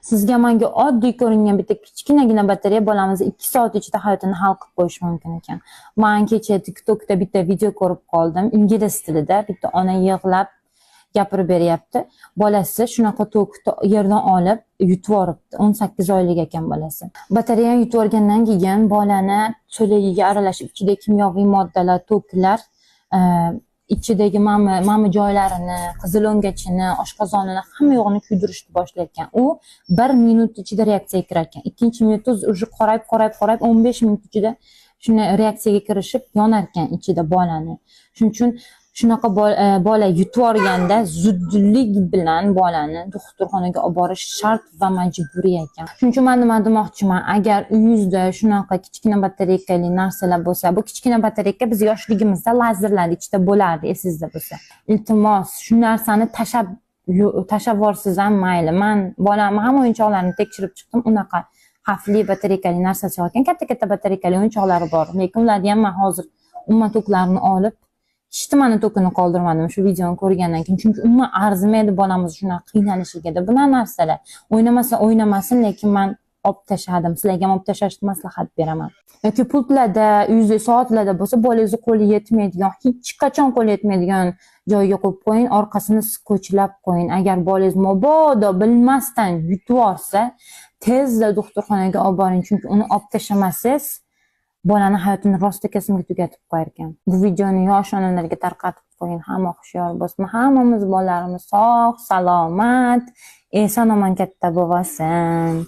Sizga menga oddiy ko'ringan bitta kichkinagina batareya bolamizni 2 soat ichida hayotini hal qilib qo'yishi mumkin ekan. Men kecha TikTokda bitta video ko'rib qoldim. Ingliz tilida bitta ona yig'lab gapirib beryapti. Bolasi shunaqa tokni yerdan olib yutib yuboribdi. 18 oylik ekan bolasi. Batareyani yutib yuborgandan keyin bolani so'lagiga aralashib ichidagi kimyoviy moddalar, toklar ichidagi mami joylarini, qizilo'ngachini, oshqozonini hamma yo'g'ini kuydirishni boshlayotgan. U 1 minut ichida reaksiyaga kirar ekan. Ikkinchi minutda уже qorayib 15 minut ichida shunday reaksiyaga kirishib yonar ekan ichida bolani. Shuning uchun shunaqa bola yutib yuborganda zudlik bilan bolani doktorxonaga olib borish shart va majburiy ekan. Shuning uchun men nima demoqchiman, agar uyingizda shunaqa kichkina batareykali narsalar bo'lsa, bu kichkina batareyka biz yoshligimizda lazerlar ichida bo'lardi, esingizda bo'lsa. Iltimos, shu narsani tashlab yuborsiz ham mayli. Men bolamni ham o'yinchoqlarini tekshirib chiqdim, unaqa xavfli batareykali narsa chiqargan, katta batareykali o'yinchoqlari bor. Lekin ularni ham men hozir umuman toklarini olib hech nimani tokini qoldirmadim shu videoni ko'rgandan keyin, chunki umuman arzimaydi bolamiz shunaqa qiynalishigida. Bunaqa narsalar o'ynamasa o'ynamasin, lekin men olib tashladim. Sizlarga ham olib tashlashni maslahat beraman. Yoki pultlarda, uyingizda soatlarda bo'lsa, bolangizni qo'li yetmaydigan, hech qachon qo'li yetmaydigan joyiga qo'yib qo'ying, orqasini skotchlab qo'ying. Agar bolangiz mabodo bilmasdan yutib yuborsa, tezda doktorxonaga olib boring, chunki uni olib tashlamasangiz bolani hayotini rosti kesimga tugatib qo'yar ekan. Bu videoni yosh onalarga tarqatib qo'ying, hamma hushyor bo'lsin. Hammamiz bolalarimiz sog', salomat, eson-omon katta bo'lsin.